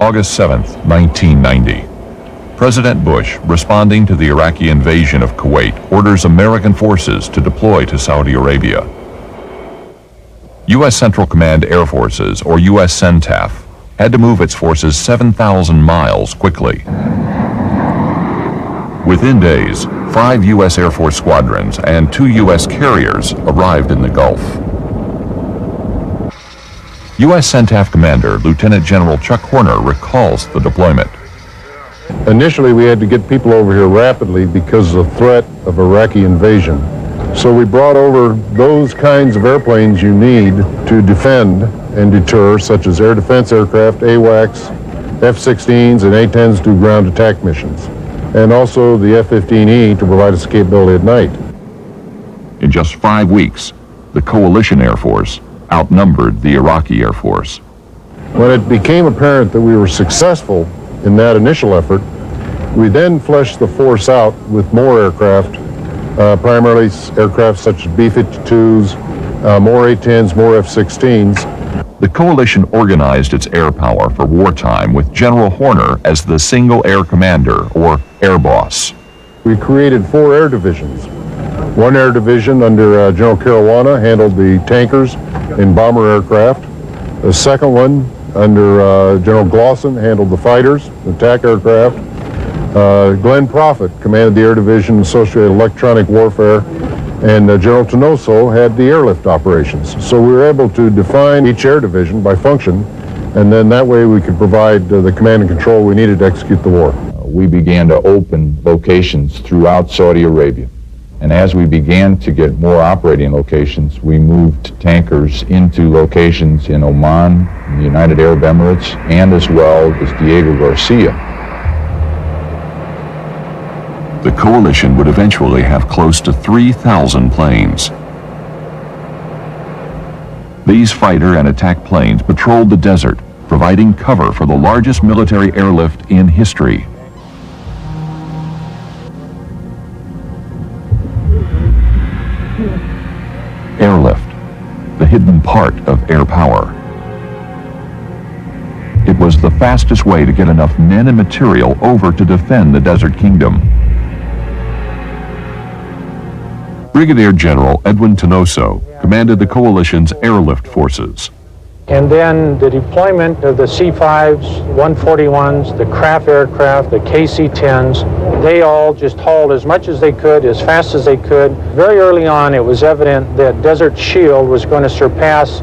August 7, 1990. President Bush, responding to the Iraqi invasion of Kuwait, orders American forces to deploy to Saudi Arabia. U.S. Central Command Air Forces, or U.S. CENTAF, had to move its forces 7,000 miles quickly. Within days, 5 U.S. Air Force squadrons and 2 U.S. carriers arrived in the Gulf. U.S. CENTAF Commander Lieutenant General Chuck Horner recalls the deployment. Initially, we had to get people over here rapidly because of the threat of Iraqi invasion. So we brought over those kinds of airplanes you need to defend and deter, such as air defense aircraft, AWACS, F-16s, and A-10s do ground attack missions, and also the F-15E to provide escapability at night. In just 5 weeks, the coalition Air Force outnumbered the Iraqi Air Force. When it became apparent that we were successful in that initial effort, we then fleshed the force out with more aircraft, primarily aircraft such as B-52s, more A-10s, more F-16s. The coalition organized its air power for wartime with General Horner as the single air commander, or air boss. We created 4 air divisions. One air division under General Caruana handled the tankers and bomber aircraft. The second one under General Glosson handled the fighters, attack aircraft. Glenn Prophet commanded the air division associated electronic warfare, and General Tenoso had the airlift operations. So we were able to define each air division by function, and then that way we could provide the command and control we needed to execute the war. We began to open locations throughout Saudi Arabia. And as we began to get more operating locations, we moved tankers into locations in Oman, in the United Arab Emirates, and as well as Diego Garcia. The coalition would eventually have close to 3,000 planes. These fighter and attack planes patrolled the desert, providing cover for the largest military airlift in history. Airlift, the hidden part of air power. It was the fastest way to get enough men and material over to defend the Desert Kingdom. Brigadier General Edwin Tenoso commanded the coalition's airlift forces. And then the deployment of the C-5s, 141s, the Craft aircraft, the KC-10s, they all just hauled as much as they could, as fast as they could. Very early on, it was evident that Desert Shield was going to surpass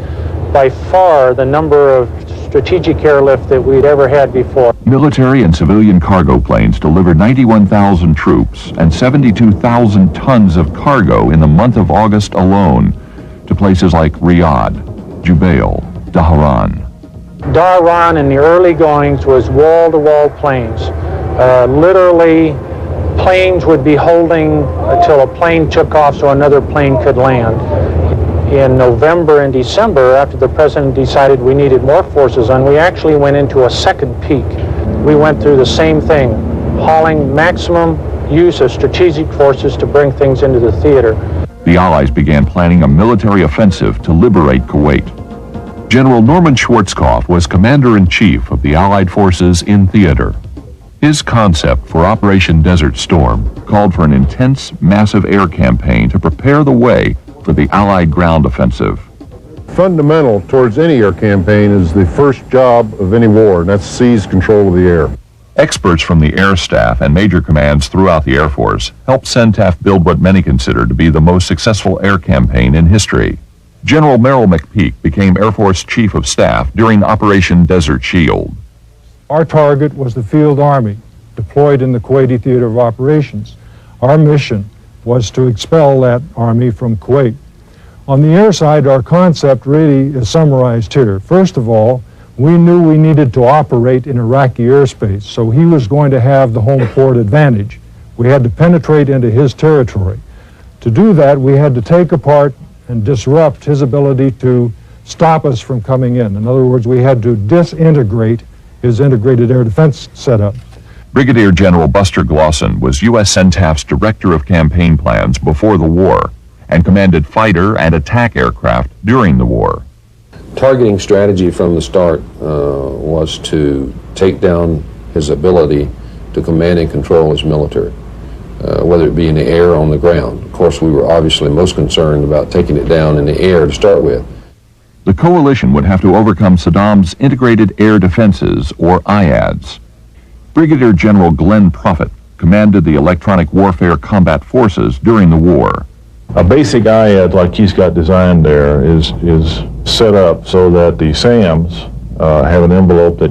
by far the number of strategic airlift that we'd ever had before. Military and civilian cargo planes delivered 91,000 troops and 72,000 tons of cargo in the month of August alone to places like Riyadh, Jubail, Dhahran. Dhahran in the early goings was wall-to-wall planes. Literally, planes would be holding until a plane took off so another plane could land. In November and December, after the president decided we needed more forces on, we actually went into a second peak. We went through the same thing, hauling maximum use of strategic forces to bring things into the theater. The Allies began planning a military offensive to liberate Kuwait. General Norman Schwarzkopf was commander-in-chief of the Allied forces in theater. His concept for Operation Desert Storm called for an intense, massive air campaign to prepare the way for the Allied ground offensive. Fundamental towards any air campaign is the first job of any war, and that's seize control of the air. Experts from the air staff and major commands throughout the Air Force helped CENTAF build what many consider to be the most successful air campaign in history. General Merrill McPeak became Air Force Chief of Staff during Operation Desert Shield. Our target was the Field Army, deployed in the Kuwaiti Theater of Operations. Our mission was to expel that army from Kuwait. On the air side, our concept really is summarized here. First of all, we knew we needed to operate in Iraqi airspace, so he was going to have the home port advantage. We had to penetrate into his territory. To do that, we had to take apart and disrupt his ability to stop us from coming in. In other words, we had to disintegrate his integrated air defense setup. Brigadier General Buster Glosson was U.S. CENTAF's Director of Campaign Plans before the war and commanded fighter and attack aircraft during the war. targeting strategy from the start was to take down his ability to command and control his military, whether it be in the air or on the ground. Of course, we were obviously most concerned about taking it down in the air to start with. The coalition would have to overcome Saddam's Integrated Air Defenses, or IADs. Brigadier General Glenn Prophet commanded the Electronic Warfare Combat Forces during the war. A basic IAD like he's got designed there is set up so that the SAMs have an envelope that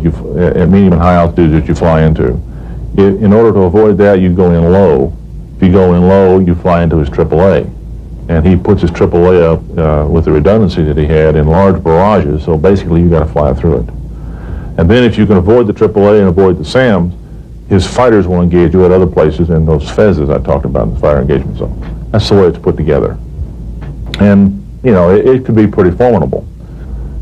at medium and high altitude that you fly into. In order to avoid that, you go in low. If you go in low, you fly into his AAA. And he puts his AAA up with the redundancy that he had in large barrages, so basically you got to fly through it. And then if you can avoid the AAA and avoid the SAMs, his fighters will engage you at other places in those fezzes I talked about in the fire engagement zone. That's the way it's put together. And, you know, it could be pretty formidable.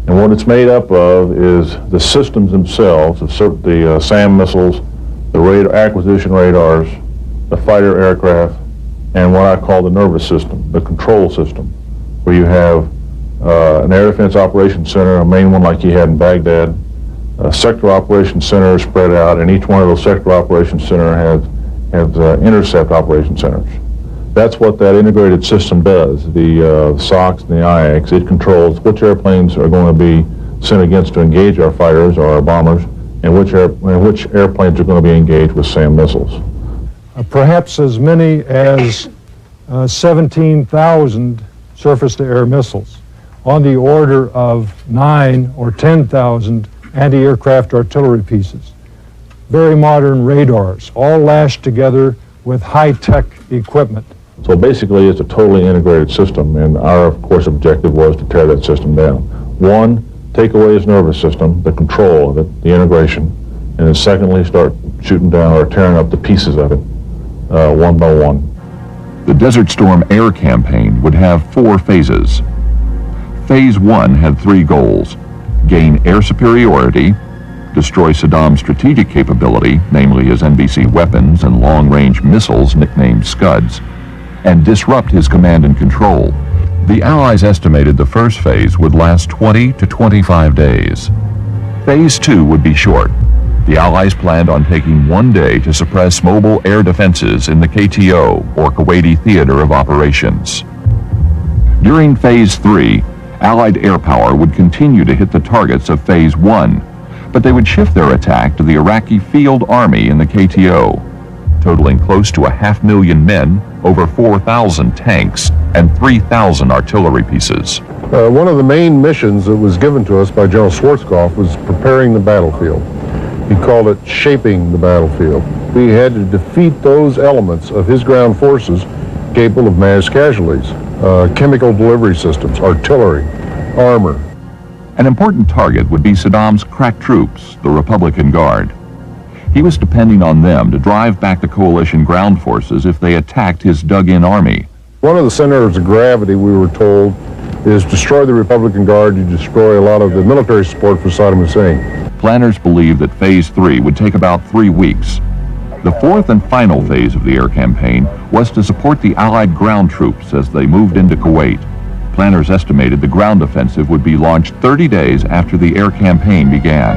And what it's made up of is the systems themselves, the SAM missiles, the acquisition radars, the fighter aircraft, and what I call the nervous system, the control system, where you have an air defense operations center, a main one like you had in Baghdad, a sector operations center spread out, and each one of those sector operations center has intercept operations centers. That's what that integrated system does. The SOCs and the IACs, it controls which airplanes are going to be sent against to engage our fighters or our bombers, and which airplanes are going to be engaged with SAM missiles. Perhaps as many as 17,000 surface-to-air missiles, on the order of 9 or 10,000 anti-aircraft artillery pieces, very modern radars, all lashed together with high-tech equipment. So basically it's a totally integrated system, and our, of course, objective was to tear that system down. One, take away his nervous system, the control of it, the integration, and then secondly, start shooting down or tearing up the pieces of it, one by one. The Desert Storm air campaign would have 4 phases. Phase 1 had 3 goals: gain air superiority, destroy Saddam's strategic capability, namely his NBC weapons and long-range missiles nicknamed Scuds, and disrupt his command and control. The Allies estimated the first phase would last 20 to 25 days. Phase 2 would be short. The Allies planned on taking 1 day to suppress mobile air defenses in the KTO, or Kuwaiti Theater of Operations. During Phase 3, Allied air power would continue to hit the targets of Phase 1, but they would shift their attack to the Iraqi Field Army in the KTO, totaling close to 500,000 men, over 4,000 tanks, and 3,000 artillery pieces. One of the main missions that was given to us by General Schwarzkopf was preparing the battlefield. He called it shaping the battlefield. We had to defeat those elements of his ground forces capable of mass casualties, chemical delivery systems, artillery, armor. An important target would be Saddam's crack troops, the Republican Guard. He was depending on them to drive back the coalition ground forces if they attacked his dug-in army. One of the centers of gravity, we were told, is destroy the Republican Guard, you destroy a lot of the military support for Saddam Hussein. Planners believed that Phase 3 would take about 3 weeks. The 4th and final phase of the air campaign was to support the Allied ground troops as they moved into Kuwait. Planners estimated the ground offensive would be launched 30 days after the air campaign began.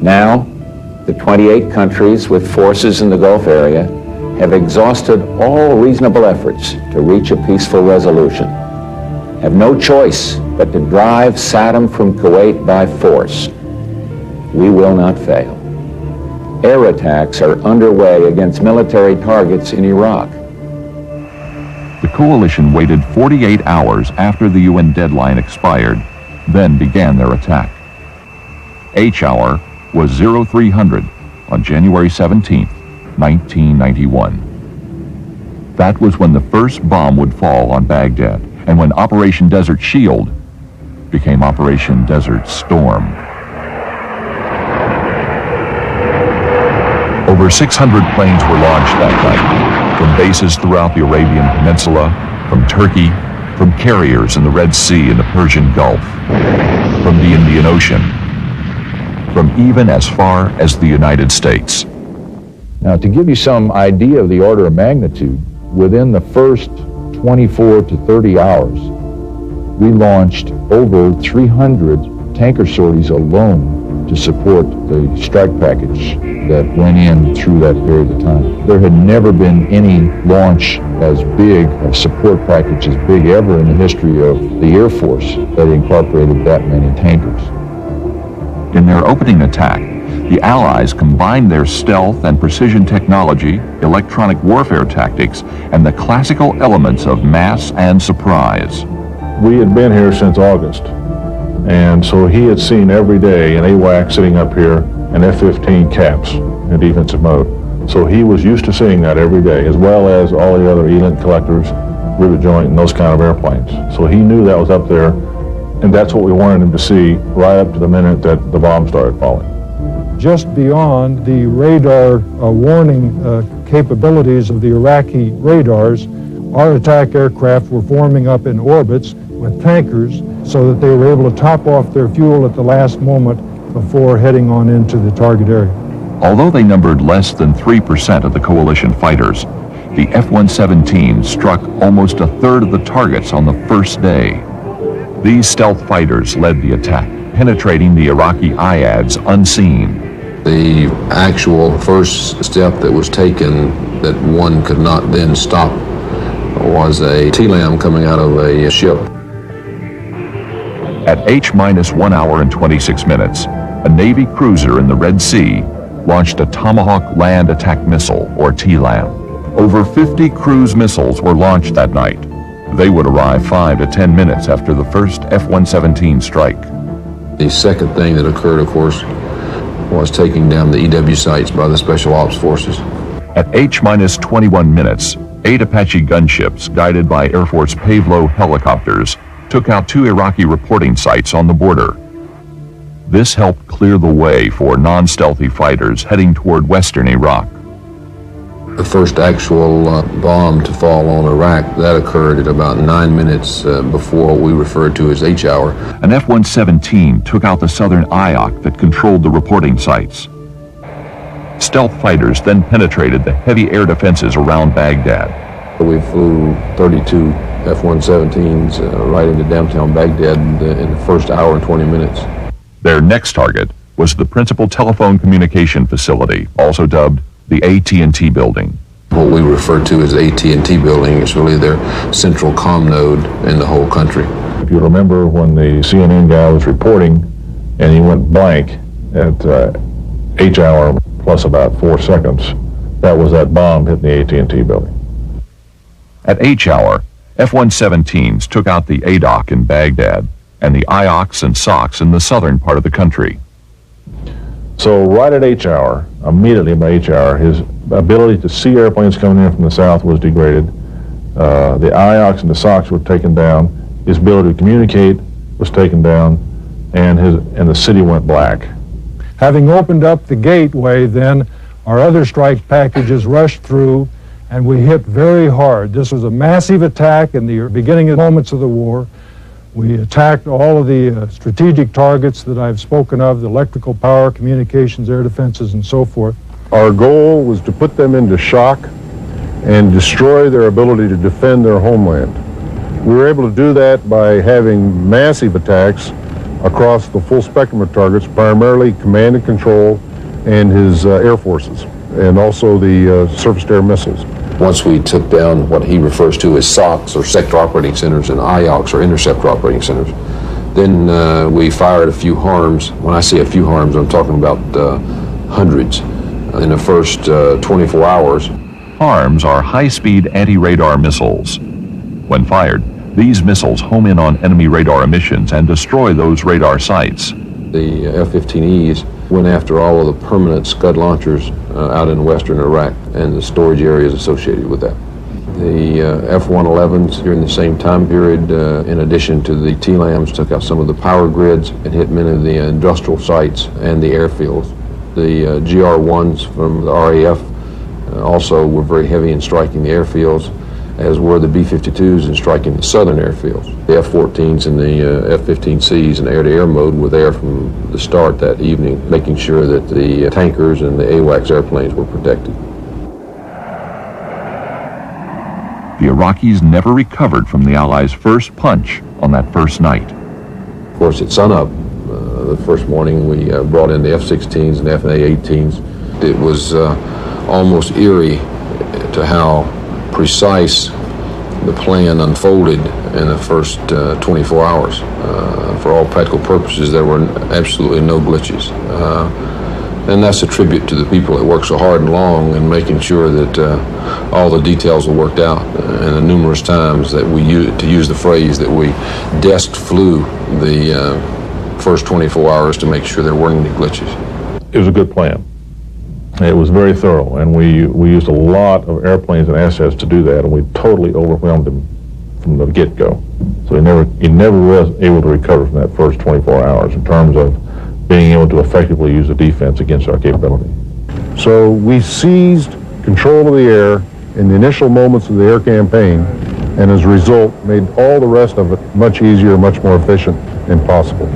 Now, the 28 countries with forces in the Gulf area have exhausted all reasonable efforts to reach a peaceful resolution, have no choice but to drive Saddam from Kuwait by force. We will not fail. Air attacks are underway against military targets in Iraq. The coalition waited 48 hours after the UN deadline expired, then began their attack. H hour was 0300 on January 17, 1991. That was when the first bomb would fall on Baghdad, and when Operation Desert Shield became Operation Desert Storm. Over 600 planes were launched that night, from bases throughout the Arabian Peninsula, from Turkey, from carriers in the Red Sea and the Persian Gulf, from the Indian Ocean, from even as far as the United States. Now, to give you some idea of the order of magnitude, within the first 24 to 30 hours, we launched over 300 tanker sorties alone to support the strike package that went in through that period of time. There had never been any launch as big, a support package as big ever in the history of the Air Force that incorporated that many tankers. In their opening attack, the Allies combined their stealth and precision technology, electronic warfare tactics, and the classical elements of mass and surprise. We had been here since August, and so he had seen every day an AWAC sitting up here, an F-15 caps in defensive mode. So he was used to seeing that every day, as well as all the other ELINT collectors, rivet joint, and those kind of airplanes. So he knew that was up there, and that's what we wanted him to see right up to the minute that the bomb started falling. Just beyond the radar warning capabilities of the Iraqi radars, our attack aircraft were forming up in orbits with tankers so that they were able to top off their fuel at the last moment before heading on into the target area. Although they numbered less than 3% of the coalition fighters, the F-117 struck almost a third of the targets on the first day. These stealth fighters led the attack, penetrating the Iraqi IADs unseen. The actual first step that was taken that one could not then stop was a TLAM coming out of a ship. At H-1 hour and 26 minutes, a Navy cruiser in the Red Sea launched a Tomahawk Land Attack Missile, or TLAM. Over 50 cruise missiles were launched that night. They would arrive 5 to 10 minutes after the first F-117 strike. The second thing that occurred, of course, was taking down the EW sites by the Special Ops Forces. At H-21 minutes, 8 Apache gunships, guided by Air Force Pavlo helicopters, took out 2 Iraqi reporting sites on the border. This helped clear the way for non-stealthy fighters heading toward western Iraq. The first actual bomb to fall on Iraq, that occurred at about 9 minutes before what we referred to as H hour. An F-117 took out the southern IOC that controlled the reporting sites. Stealth fighters then penetrated the heavy air defenses around Baghdad. We flew 32 F-117s right into downtown Baghdad in the first hour and 20 minutes. Their next target was the principal telephone communication facility, also dubbed the AT&T building. What we refer to as the AT&T building is really their central comm node in the whole country. If you remember when the CNN guy was reporting and he went blank at H hour plus about 4 seconds, that was that bomb hitting the AT&T building. At H hour, F-117s took out the ADOC in Baghdad and the IOCs and SOCs in the southern part of the country. So right at H hour, immediately by H hour, his ability to see airplanes coming in from the south was degraded. The IOCs and the SOCs were taken down. His ability to communicate was taken down, and the city went black. Having opened up the gateway, then our other strike packages rushed through, and we hit very hard. This was a massive attack in the beginning of moments of the war. We attacked all of the strategic targets that I've spoken of, the electrical power, communications, air defenses, and so forth. Our goal was to put them into shock and destroy their ability to defend their homeland. We were able to do that by having massive attacks across the full spectrum of targets, primarily command and control and his air forces, and also the surface-to-air missiles. Once we took down what he refers to as SOCs, or sector operating centers, and IOCs, or interceptor operating centers, then we fired a few harms. When I say a few harms, I'm talking about hundreds in the first 24 hours. HARMs are high-speed anti-radar missiles. When fired, these missiles home in on enemy radar emissions and destroy those radar sites. The F-15Es went after all of the permanent Scud launchers out in western Iraq and the storage areas associated with that. The F-111s during the same time period, in addition to the TLAMs, took out some of the power grids and hit many of the industrial sites and the airfields. The GR-1s from the RAF also were very heavy in striking the airfields, as were the B-52s in striking the southern airfields. The F-14s and the F-15Cs in air-to-air mode were there from the start that evening, making sure that the tankers and the AWACS airplanes were protected. the Iraqis never recovered from the Allies' first punch on that first night. Of course, at sunup, the first morning, we brought in the F-16s and F-A-18s. It was almost eerie to how precise the plan unfolded in the first 24 hours. For all practical purposes, there were absolutely no glitches. And that's a tribute to the people that worked so hard and long in making sure that all the details were worked out. And the numerous times that we used, to use the phrase, that we desk flew the first 24 hours to make sure there weren't any glitches. It was a good plan. It was very thorough, and we used a lot of airplanes and assets to do that, and we totally overwhelmed him from the get-go. So he never was able to recover from that first 24 hours in terms of being able to effectively use the defense against our capability. So we seized control of the air in the initial moments of the air campaign, and as a result made all the rest of it much easier, much more efficient and possible.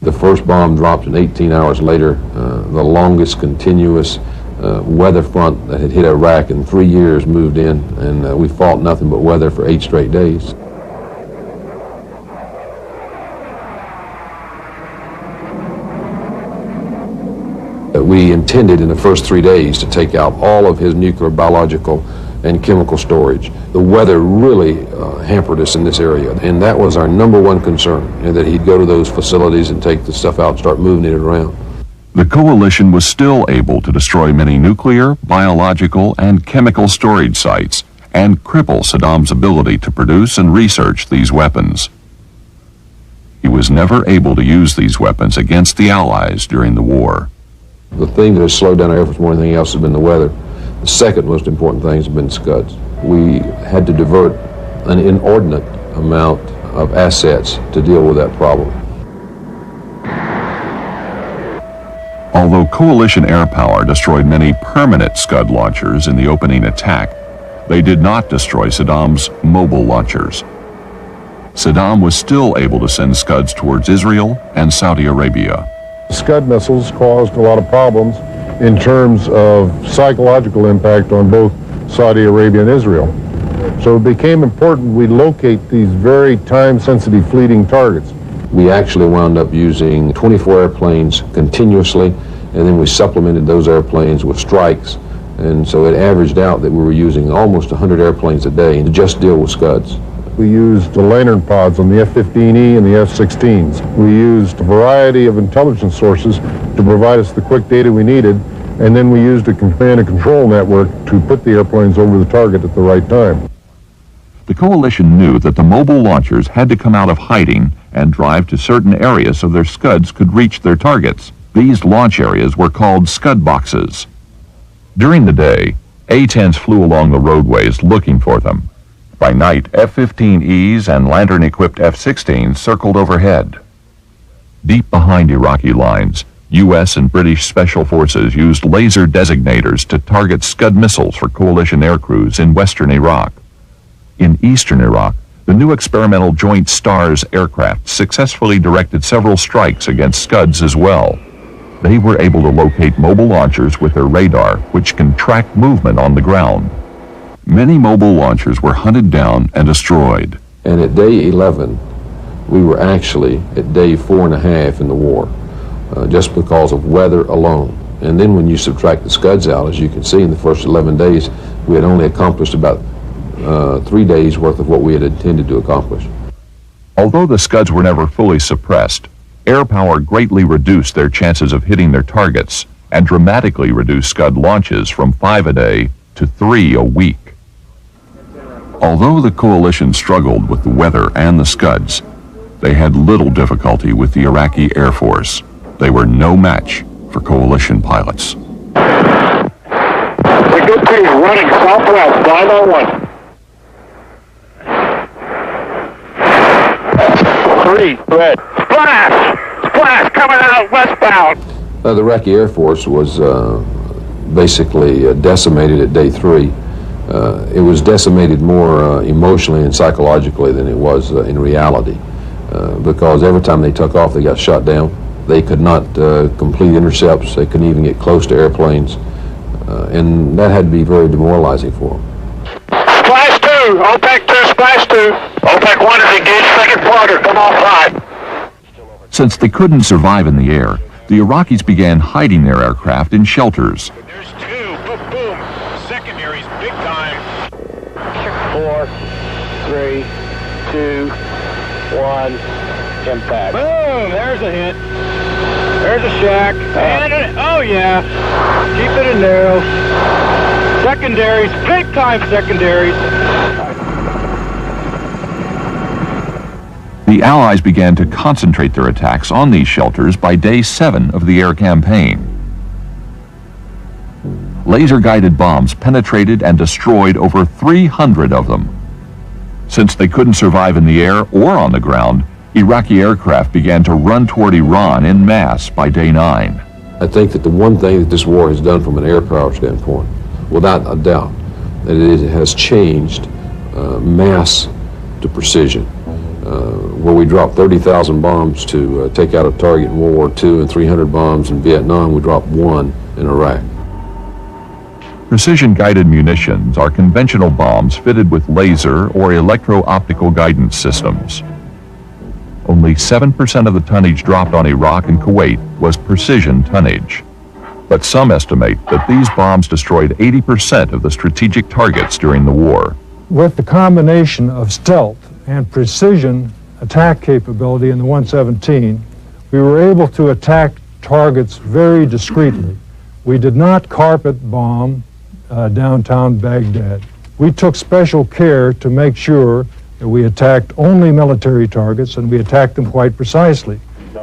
The first bomb dropped, and 18 hours later, the longest continuous weather front that had hit Iraq in 3 years moved in, and we fought nothing but weather for 8 straight days. We intended in the first 3 days to take out all of his nuclear, biological, and chemical storage. The weather really hampered us in this area, and that was our number one concern, and that he'd go to those facilities and take the stuff out and start moving it around. The coalition was still able to destroy many nuclear, biological, and chemical storage sites and cripple Saddam's ability to produce and research these weapons. He was never able to use these weapons against the Allies during the war. The thing that has slowed down our efforts more than anything else has been the weather. The second most important thing has been Scuds. We had to divert an inordinate amount of assets to deal with that problem. Although coalition air power destroyed many permanent Scud launchers in the opening attack, they did not destroy Saddam's mobile launchers. Saddam was still able to send Scuds towards Israel and Saudi Arabia. Scud missiles caused a lot of problems in terms of psychological impact on both Saudi Arabia and Israel. So it became important we locate these very time-sensitive fleeting targets. We actually wound up using 24 airplanes continuously, and then we supplemented those airplanes with strikes, and so it averaged out that we were using almost 100 airplanes a day to just deal with Scuds. We used the lantern pods on the F-15E and the F-16s. We used a variety of intelligence sources to provide us the quick data we needed, and then we used a command and control network to put the airplanes over the target at the right time. The coalition knew that the mobile launchers had to come out of hiding and drive to certain areas so their Scuds could reach their targets. These launch areas were called Scud boxes. During the day, A-10s flew along the roadways looking for them. By night, F-15Es and lantern-equipped F-16s circled overhead. Deep behind Iraqi lines, U.S. and British special forces used laser designators to target Scud missiles for coalition aircrews in western Iraq. In eastern Iraq, the new experimental Joint STARS aircraft successfully directed several strikes against Scuds as well. They were able to locate mobile launchers with their radar, which can track movement on the ground. Many mobile launchers were hunted down and destroyed. And at day 11, we were actually at day 4.5 in the war, just because of weather alone. And then when you subtract the Scuds out, as you can see in the first 11 days, we had only accomplished about 3 days worth of what we had intended to accomplish. Although the Scuds were never fully suppressed, air power greatly reduced their chances of hitting their targets and dramatically reduced Scud launches from 5 a day to 3 a week. Although the coalition struggled with the weather and the Scuds, they had little difficulty with the Iraqi Air Force. They were no match for coalition pilots. The good team running southwest, 501. 3, red. Splash! Splash coming out westbound. The Iraqi Air Force was basically decimated at day 3. It was decimated more emotionally and psychologically than it was in reality, because every time they took off, they got shot down. They could not complete intercepts. They couldn't even get close to airplanes, and that had to be very demoralizing for them. Flash 2, OPEC 2, splash 2. OPEC 1 is engaged, second quarter, come off high. Since they couldn't survive in the air, the Iraqis began hiding their aircraft in shelters. There's 2, boom, boom. Secondaries, big time. 4, 3, 2, 1, impact. Boom, there's a hit. There's a shack. And oh yeah, keep it in narrow. Secondaries, big time secondaries. The Allies began to concentrate their attacks on these shelters by day 7 of the air campaign. Laser-guided bombs penetrated and destroyed over 300 of them. Since they couldn't survive in the air or on the ground, Iraqi aircraft began to run toward Iran en masse by day 9. I think that the one thing that this war has done from an air power standpoint, without a doubt, that it has changed mass to precision. Where we dropped 30,000 bombs to take out a target in World War II and 300 bombs in Vietnam, we dropped 1 in Iraq. Precision-guided munitions are conventional bombs fitted with laser or electro-optical guidance systems. Only 7% of the tonnage dropped on Iraq and Kuwait was precision tonnage. But some estimate that these bombs destroyed 80% of the strategic targets during the war. With the combination of stealth and precision attack capability in the 117, we were able to attack targets very discreetly. We did not carpet bomb downtown Baghdad. We took special care to make sure that we attacked only military targets, and we attacked them quite precisely.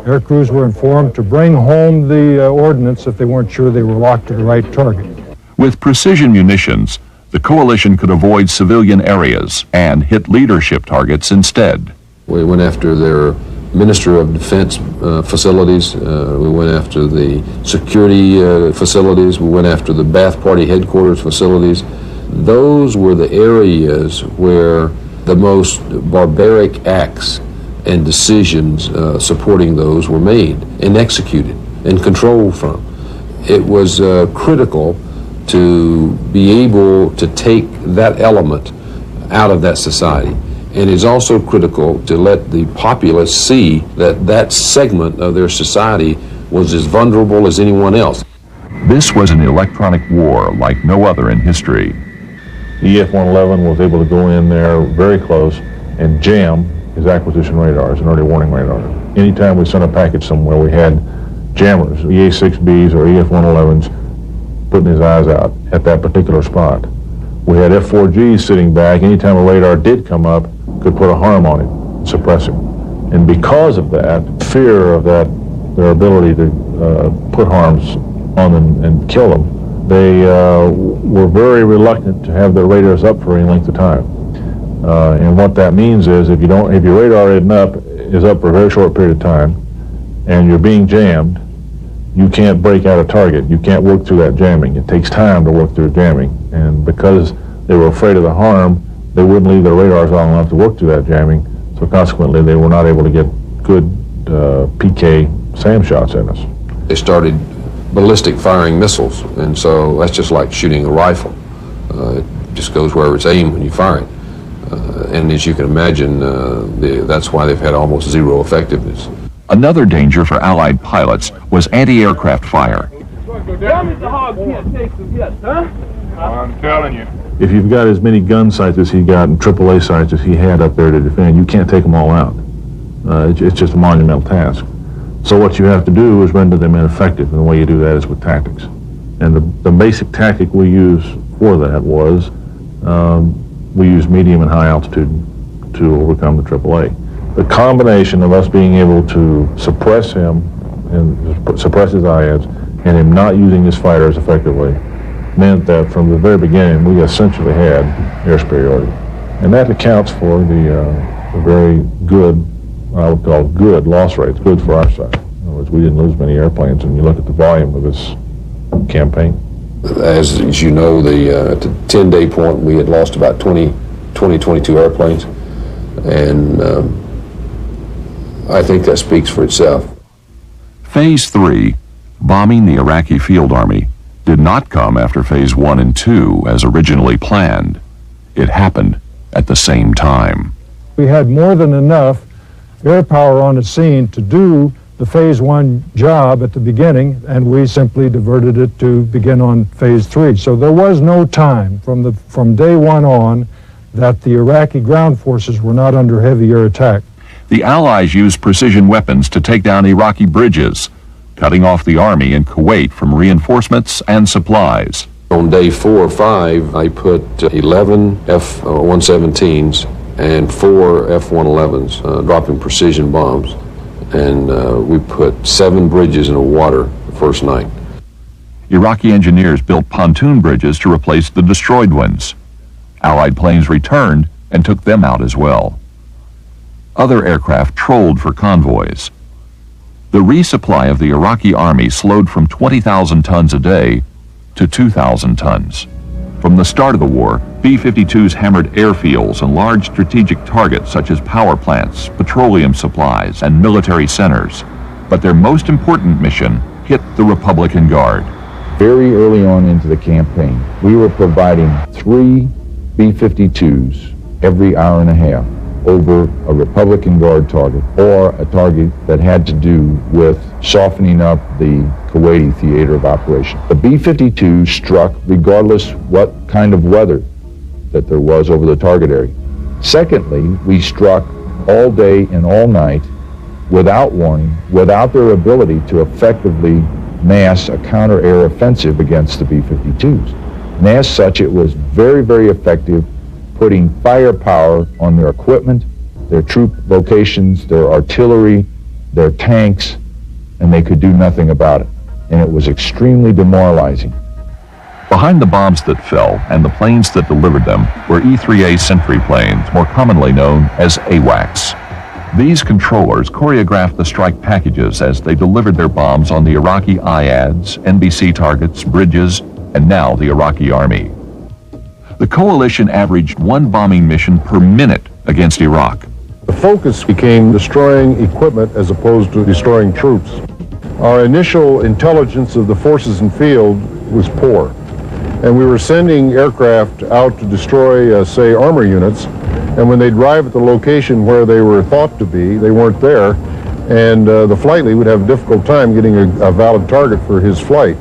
Air crews were informed to bring home the ordnance if they weren't sure they were locked to the right target. With precision munitions, the coalition could avoid civilian areas and hit leadership targets instead. We went after their Minister of Defense facilities. We went after the security facilities. We went after the Ba'ath Party headquarters facilities. Those were the areas where the most barbaric acts and decisions supporting those were made and executed and controlled from. It was critical to be able to take that element out of that society. And it's also critical to let the populace see that that segment of their society was as vulnerable as anyone else. This was an electronic war like no other in history. The EF-111 was able to go in there very close and jam his acquisition radars and early warning radar. Anytime we sent a package somewhere, we had jammers, EA-6Bs or EF-111s, putting his eyes out at that particular spot. We had F-4Gs sitting back. Anytime a radar did come up, could put a harm on him, suppress him. And because of that, fear of that, their ability to put harms on them and kill them, they were very reluctant to have their radars up for any length of time. And what that means is if your radar is up for a very short period of time and you're being jammed, you can't break out a target. You can't work through that jamming. It takes time to work through jamming. And because they were afraid of the harm, they wouldn't leave their radars long enough to work through that jamming. So consequently, they were not able to get good PK SAM shots at us. They started ballistic firing missiles, and so that's just like shooting a rifle. It just goes wherever it's aimed when you fire it. And as you can imagine, that's why they've had almost zero effectiveness. Another danger for Allied pilots was anti-aircraft fire. I'm telling you. If you've got as many gun sites as he got and AAA sites as he had up there to defend, you can't take them all out. It's just a monumental task. So what you have to do is render them ineffective, and the way you do that is with tactics. And the basic tactic we used for that was we used medium and high altitude to overcome the AAA. The combination of us being able to suppress him and suppress his IADs and him not using his fighters effectively meant that from the very beginning we essentially had air superiority. And that accounts for the very good, I would call good loss rates, good for our side. In other words, we didn't lose many airplanes, and you look at the volume of this campaign. As you know, at the 10-day point, we had lost about 22 airplanes, and I think that speaks for itself. Phase 3, bombing the Iraqi Field Army, did not come after Phase 1 and 2 as originally planned. It happened at the same time. We had more than enough air power on the scene to do the Phase 1 job at the beginning, and we simply diverted it to begin on Phase 3. So there was no time from day one on that the Iraqi ground forces were not under heavy air attack. The Allies used precision weapons to take down Iraqi bridges, cutting off the army in Kuwait from reinforcements and supplies. On day 4 or 5, I put 11 F-117s and 4 F-111s, dropping precision bombs. And we put 7 bridges in the water the first night. Iraqi engineers built pontoon bridges to replace the destroyed ones. Allied planes returned and took them out as well. Other aircraft trolled for convoys. The resupply of the Iraqi army slowed from 20,000 tons a day to 2,000 tons. From the start of the war, B-52s hammered airfields and large strategic targets such as power plants, petroleum supplies, and military centers. But their most important mission hit the Republican Guard. Very early on into the campaign, we were providing 3 B-52s every hour and a half over a Republican Guard target or a target that had to do with softening up the Kuwaiti theater of operation. The B-52 struck regardless what kind of weather that there was over the target area. Secondly, we struck all day and all night without warning, without their ability to effectively mass a counter-air offensive against the B-52s. And as such, it was very, very effective, putting firepower on their equipment, their troop locations, their artillery, their tanks, and they could do nothing about it. And it was extremely demoralizing. Behind the bombs that fell and the planes that delivered them were E-3A Sentry planes, more commonly known as AWACS. These controllers choreographed the strike packages as they delivered their bombs on the Iraqi IADs, NBC targets, bridges, and now the Iraqi army. The coalition averaged 1 bombing mission per minute against Iraq. The focus became destroying equipment as opposed to destroying troops. Our initial intelligence of the forces in field was poor, and we were sending aircraft out to destroy, say, armor units, and when they'd arrive at the location where they were thought to be, they weren't there, and the flight lead would have a difficult time getting a valid target for his flight.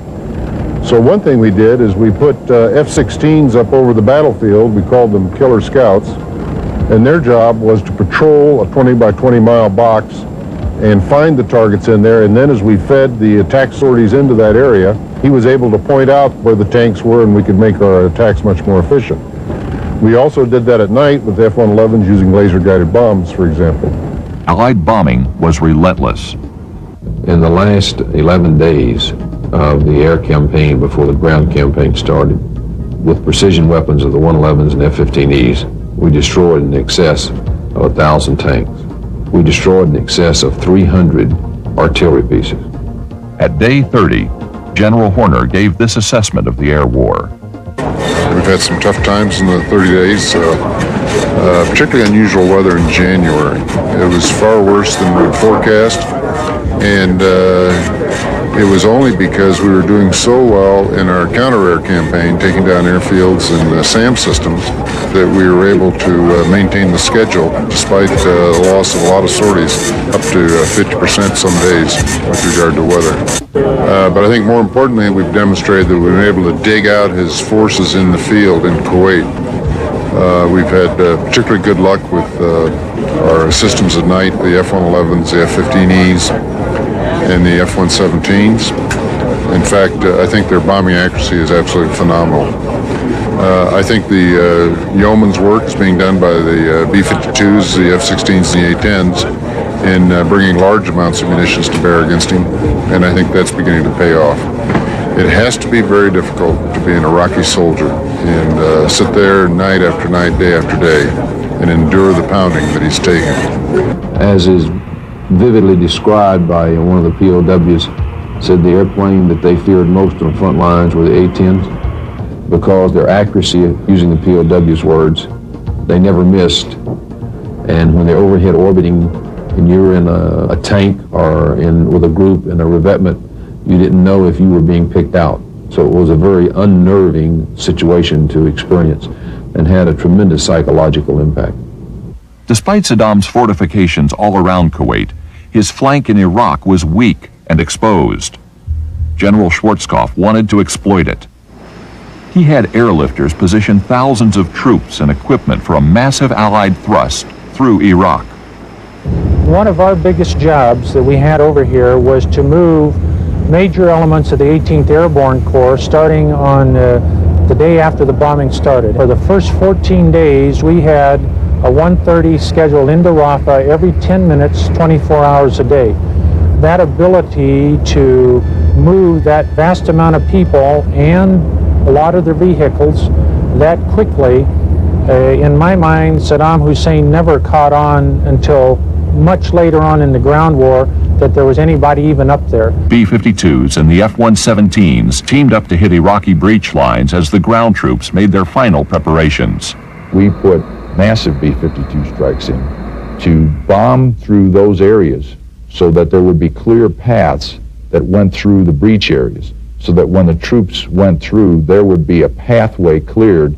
So one thing we did is we put F-16s up over the battlefield. We called them Killer Scouts, and their job was to patrol a 20 by 20 mile box and find the targets in there, and then as we fed the attack sorties into that area, he was able to point out where the tanks were and we could make our attacks much more efficient. We also did that at night with F-111s using laser-guided bombs, for example. Allied bombing was relentless. In the last 11 days of the air campaign before the ground campaign started, with precision weapons of the 111s and F-15Es, we destroyed in excess of 1,000 tanks. We destroyed in excess of 300 artillery pieces. At day 30, General Horner gave this assessment of the air war. We've had some tough times in the 30 days, particularly unusual weather in January. It was far worse than we had forecast, and it was only because we were doing so well in our counter-air campaign, taking down airfields and SAM systems, that we were able to maintain the schedule despite the loss of a lot of sorties, up to 50% some days with regard to weather. But I think more importantly, we've demonstrated that we've been able to dig out his forces in the field in Kuwait. We've had particularly good luck with our systems at night, the F-111s, the F-15Es, and the F-117s. In fact, I think their bombing accuracy is absolutely phenomenal. I think the yeoman's work is being done by the B-52s, the F-16s, and the A-10s in bringing large amounts of munitions to bear against him, and I think that's beginning to pay off. It has to be very difficult to be an Iraqi soldier and sit there night after night, day after day, and endure the pounding that he's taking. As is vividly described by one of the POWs, said the airplane that they feared most on the front lines were the A-10s, because their accuracy, using the POW's words, they never missed. And when they're overhead orbiting and you're in a tank or with a group in a revetment, you didn't know if you were being picked out. So it was a very unnerving situation to experience. and had a tremendous psychological impact. Despite Saddam's fortifications all around Kuwait, his flank in Iraq was weak and exposed. General Schwarzkopf wanted to exploit it. He had airlifters position thousands of troops and equipment for a massive Allied thrust through Iraq. One of our biggest jobs that we had over here was to move major elements of the 18th Airborne Corps starting on the day after the bombing started. For the first 14 days, we had a 1:30 scheduled into Rafah every 10 minutes, 24 hours a day. That ability to move that vast amount of people and a lot of their vehicles that quickly, in my mind, Saddam Hussein never caught on until much later on in the ground war that there was anybody even up there. B-52s and the F-117s teamed up to hit Iraqi breach lines as the ground troops made their final preparations. We put massive B-52 strikes in to bomb through those areas so that there would be clear paths that went through the breach areas, so that when the troops went through, there would be a pathway cleared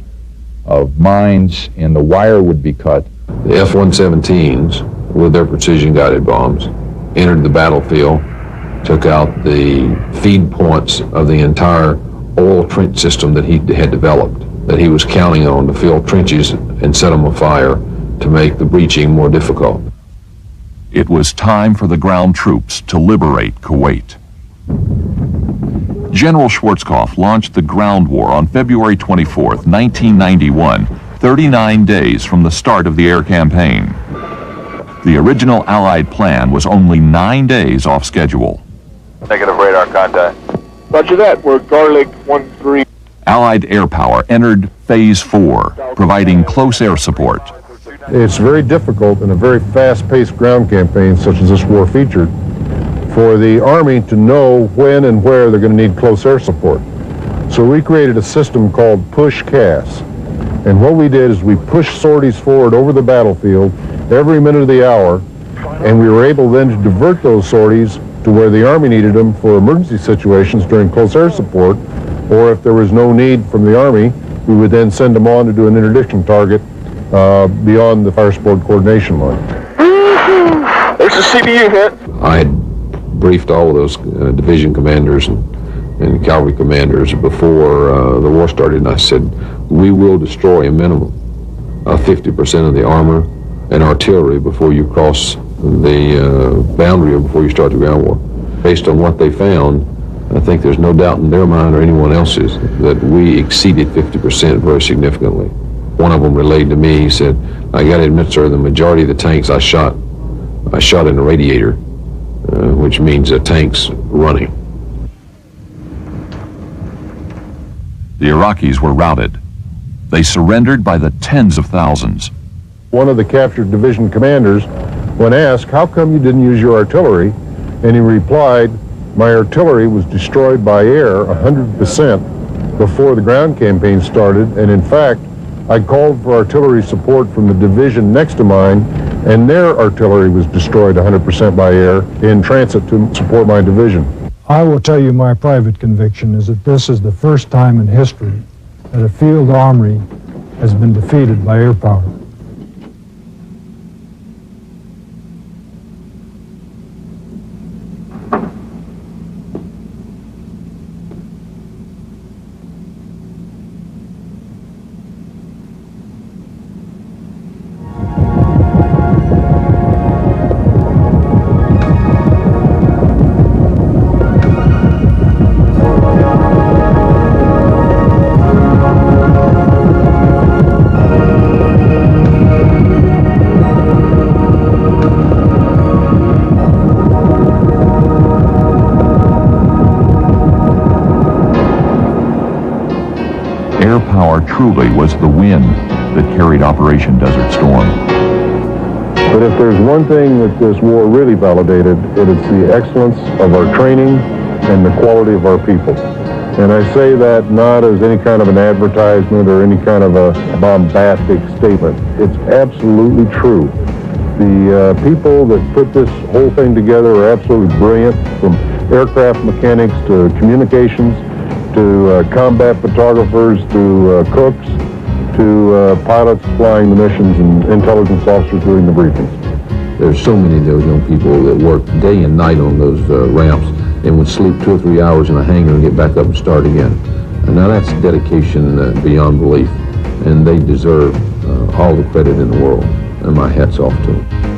of mines and the wire would be cut. The F-117s, with their precision-guided bombs, entered the battlefield, took out the feed points of the entire oil trench system that he had developed, that he was counting on to fill trenches and set them afire to make the breaching more difficult. It was time for the ground troops to liberate Kuwait. General Schwarzkopf launched the ground war on February 24, 1991, 39 days from the start of the air campaign. The original Allied plan was only 9 days off schedule. Negative radar contact. Roger that. We're Garlic 1-3. Allied air power entered Phase 4, providing close air support. It's very difficult in a very fast-paced ground campaign such as this war featured for the Army to know when and where they're going to need close air support. So we created a system called push-CAS. And what we did is we pushed sorties forward over the battlefield every minute of the hour, and we were able then to divert those sorties to where the Army needed them for emergency situations during close air support, or if there was no need from the Army, we would then send them on to do an interdiction target beyond the fire support coordination line. There's a CBU hit. I had briefed all of those division commanders and cavalry commanders before the war started, and I said, we will destroy a minimum of 50% of the armor and artillery before you cross the boundary or before you start the ground war. Based on what they found, I think there's no doubt in their mind or anyone else's that we exceeded 50% very significantly. One of them relayed to me, he said, I got to admit, sir, the majority of the tanks I shot in the radiator, which means the tank's running. The Iraqis were routed. They surrendered by the tens of thousands. One of the captured division commanders, when asked, how come you didn't use your artillery? And he replied, my artillery was destroyed by air 100% before the ground campaign started, and in fact, I called for artillery support from the division next to mine, and their artillery was destroyed 100% by air in transit to support my division. I will tell you my private conviction is that this is the first time in history that a field army has been defeated by air power. Air power truly was the wind that carried Operation Desert Storm. But if there's one thing that this war really validated, it is the excellence of our training and the quality of our people. And I say that not as any kind of an advertisement or any kind of a bombastic statement. It's absolutely true. The people that put this whole thing together are absolutely brilliant, from aircraft mechanics to communications to combat photographers to cooks. to pilots flying the missions and intelligence officers doing the briefings. There's so many of those young people that work day and night on those ramps and would sleep 2 or 3 hours in a hangar and get back up and start again. And now that's dedication beyond belief, and they deserve all the credit in the world, and my hat's off to them.